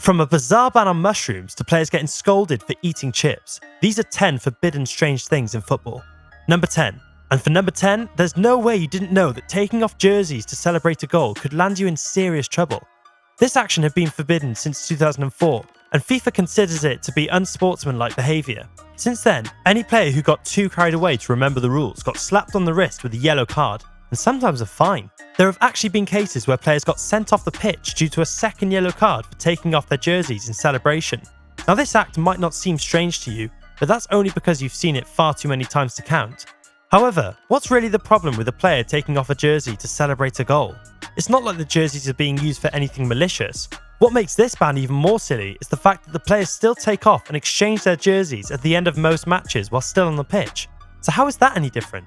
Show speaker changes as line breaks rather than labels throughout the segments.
From a bizarre ban on mushrooms to players getting scolded for eating chips, these are 10 forbidden strange things in football. Number 10. And for number 10, there's no way you didn't know that taking off jerseys to celebrate a goal could land you in serious trouble. This action had been forbidden since 2004, and FIFA considers it to be unsportsmanlike behaviour. Since then, any player who got too carried away to remember the rules got slapped on the wrist with a yellow card, and sometimes a fine. There have actually been cases where players got sent off the pitch due to a second yellow card for taking off their jerseys in celebration. Now this act might not seem strange to you, but that's only because you've seen it far too many times to count. However, what's really the problem with a player taking off a jersey to celebrate a goal? It's not like the jerseys are being used for anything malicious. What makes this ban even more silly is the fact that the players still take off and exchange their jerseys at the end of most matches while still on the pitch. So how is that any different?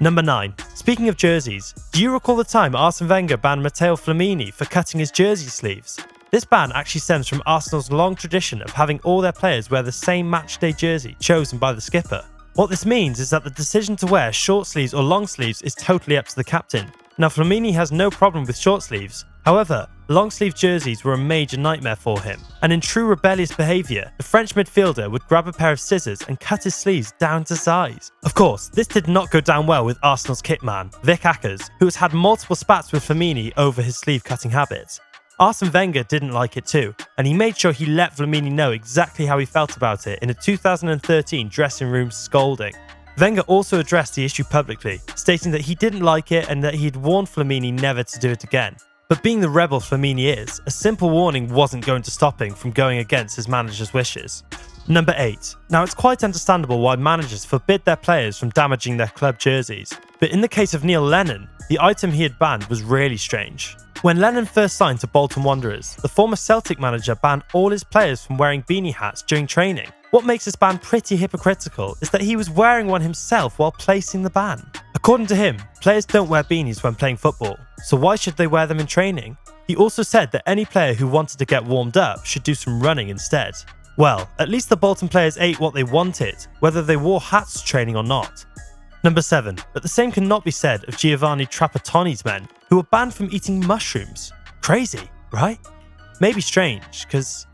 Number 9. Speaking of jerseys, do you recall the time Arsene Wenger banned Matteo Flamini for cutting his jersey sleeves? This ban actually stems from Arsenal's long tradition of having all their players wear the same matchday jersey chosen by the skipper. What this means is that the decision to wear short sleeves or long sleeves is totally up to the captain. Now Flamini has no problem with short sleeves, however, long sleeve jerseys were a major nightmare for him, and in true rebellious behaviour, the French midfielder would grab a pair of scissors and cut his sleeves down to size. Of course, this did not go down well with Arsenal's kitman, Vic Ackers, who has had multiple spats with Flamini over his sleeve cutting habits. Arsene Wenger didn't like it too, and he made sure he let Flamini know exactly how he felt about it in a 2013 dressing room scolding. Wenger also addressed the issue publicly, stating that he didn't like it and that he'd warned Flamini never to do it again. But being the rebel Flamini is, a simple warning wasn't going to stop him from going against his manager's wishes. Number 8. Now it's quite understandable why managers forbid their players from damaging their club jerseys, but in the case of Neil Lennon, the item he had banned was really strange. When Lennon first signed to Bolton Wanderers, the former Celtic manager banned all his players from wearing beanie hats during training. What makes this ban pretty hypocritical is that he was wearing one himself while placing the ban. According to him, players don't wear beanies when playing football, so why should they wear them in training? He also said that any player who wanted to get warmed up should do some running instead. Well, at least the Bolton players ate what they wanted, whether they wore hats to training or not. Number 7. But the same cannot be said of Giovanni Trapattoni's men, who were banned from eating mushrooms. Crazy, right? Maybe strange, because,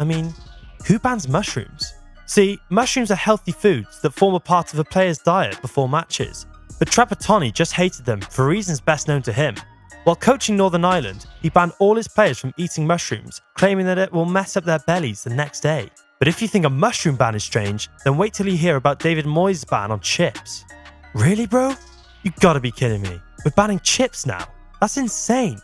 who bans mushrooms? See, mushrooms are healthy foods that form a part of a player's diet before matches, but Trapattoni just hated them for reasons best known to him. While coaching Northern Ireland, he banned all his players from eating mushrooms, claiming that it will mess up their bellies the next day. But if you think a mushroom ban is strange, then wait till you hear about David Moyes' ban on chips. Really, bro? You gotta be kidding me. We're banning chips now? That's insane.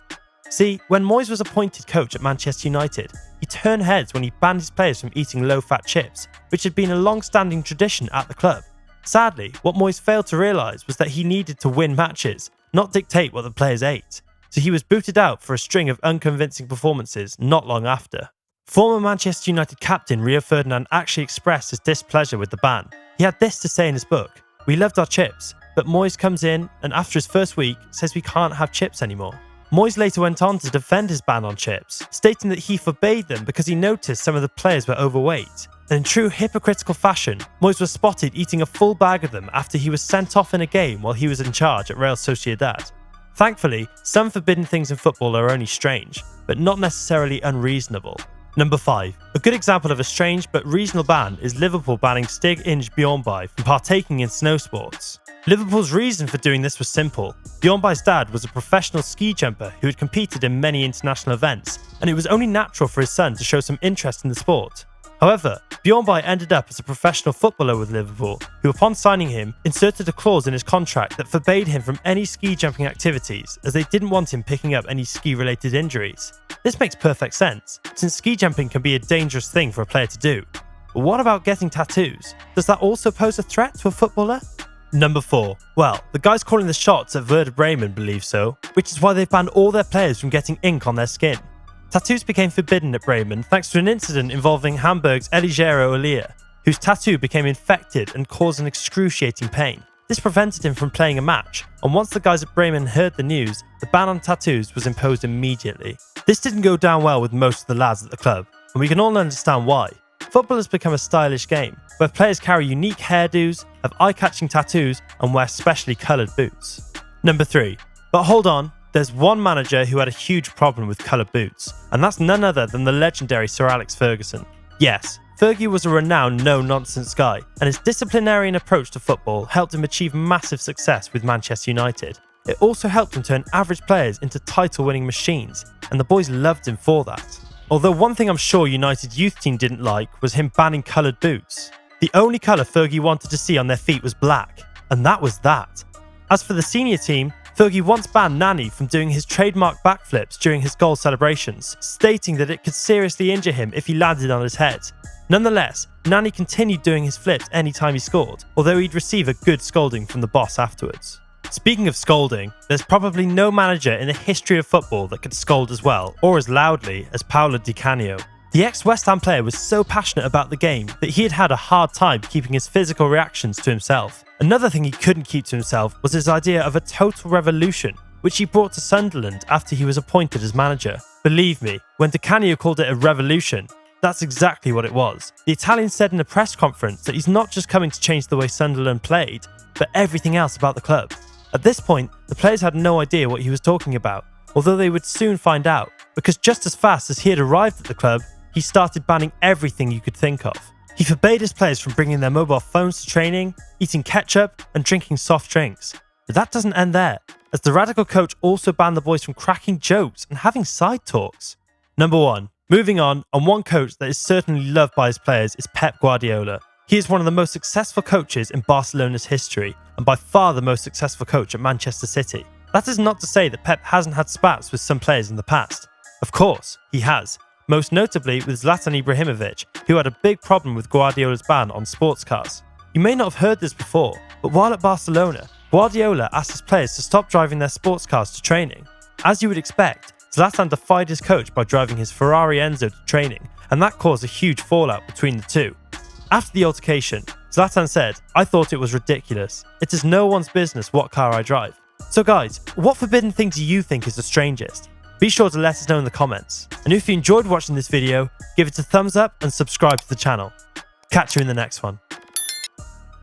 See, when Moyes was appointed coach at Manchester United, he turned heads when he banned his players from eating low-fat chips, which had been a long-standing tradition at the club. Sadly, what Moyes failed to realise was that he needed to win matches, not dictate what the players ate. So he was booted out for a string of unconvincing performances not long after. Former Manchester United captain Rio Ferdinand actually expressed his displeasure with the ban. He had this to say in his book: "We loved our chips, but Moyes comes in and after his first week says we can't have chips anymore." Moyes later went on to defend his ban on chips, stating that he forbade them because he noticed some of the players were overweight. And in true hypocritical fashion, Moyes was spotted eating a full bag of them after he was sent off in a game while he was in charge at Real Sociedad. Thankfully, some forbidden things in football are only strange, but not necessarily unreasonable. Number 5. A good example of a strange but reasonable ban is Liverpool banning Stig Inge Bjornby from partaking in snow sports. Liverpool's reason for doing this was simple. Bjornby's dad was a professional ski jumper who had competed in many international events, and it was only natural for his son to show some interest in the sport. However, Bjornby ended up as a professional footballer with Liverpool, who upon signing him, inserted a clause in his contract that forbade him from any ski jumping activities, as they didn't want him picking up any ski-related injuries. This makes perfect sense, since ski jumping can be a dangerous thing for a player to do. But what about getting tattoos? Does that also pose a threat to a footballer? Number 4. Well, the guys calling the shots at Werder Bremen believe so, which is why they've banned all their players from getting ink on their skin. Tattoos became forbidden at Bremen thanks to an incident involving Hamburg's Eligero Elia, whose tattoo became infected and caused an excruciating pain. This prevented him from playing a match, and once the guys at Bremen heard the news, the ban on tattoos was imposed immediately. This didn't go down well with most of the lads at the club, and we can all understand why. Football has become a stylish game, where players carry unique hairdos, have eye-catching tattoos, and wear specially coloured boots. Number 3. But hold on, there's one manager who had a huge problem with coloured boots, and that's none other than the legendary Sir Alex Ferguson. Yes, Fergie was a renowned no-nonsense guy, and his disciplinarian approach to football helped him achieve massive success with Manchester United. It also helped him turn average players into title-winning machines, and the boys loved him for that. Although one thing I'm sure United youth team didn't like was him banning coloured boots. The only colour Fergie wanted to see on their feet was black, and that was that. As for the senior team, Fergie once banned Nani from doing his trademark backflips during his goal celebrations, stating that it could seriously injure him if he landed on his head. Nonetheless, Nani continued doing his flips anytime he scored, although he'd receive a good scolding from the boss afterwards. Speaking of scolding, there's probably no manager in the history of football that could scold as well, or as loudly, as Paolo Di Canio. The ex-West Ham player was so passionate about the game that he had a hard time keeping his physical reactions to himself. Another thing he couldn't keep to himself was his idea of a total revolution, which he brought to Sunderland after he was appointed as manager. Believe me, when Di Canio called it a revolution, that's exactly what it was. The Italian said in a press conference that he's not just coming to change the way Sunderland played, but everything else about the club. At this point, the players had no idea what he was talking about, although they would soon find out, because just as fast as he had arrived at the club, he started banning everything you could think of. He forbade his players from bringing their mobile phones to training, eating ketchup, and drinking soft drinks. But that doesn't end there, as the radical coach also banned the boys from cracking jokes and having side talks. Number 1. Moving on, and one coach that is certainly loved by his players is Pep Guardiola. He is one of the most successful coaches in Barcelona's history, and by far the most successful coach at Manchester City. That is not to say that Pep hasn't had spats with some players in the past. Of course, he has. Most notably with Zlatan Ibrahimovic, who had a big problem with Guardiola's ban on sports cars. You may not have heard this before, but while at Barcelona, Guardiola asked his players to stop driving their sports cars to training. As you would expect, Zlatan defied his coach by driving his Ferrari Enzo to training, and that caused a huge fallout between the two. After the altercation, Zlatan said, "I thought it was ridiculous. It is no one's business what car I drive." So guys, what forbidden thing do you think is the strangest? Be sure to let us know in the comments. And if you enjoyed watching this video, give it a thumbs up and subscribe to the channel. Catch you in the next one.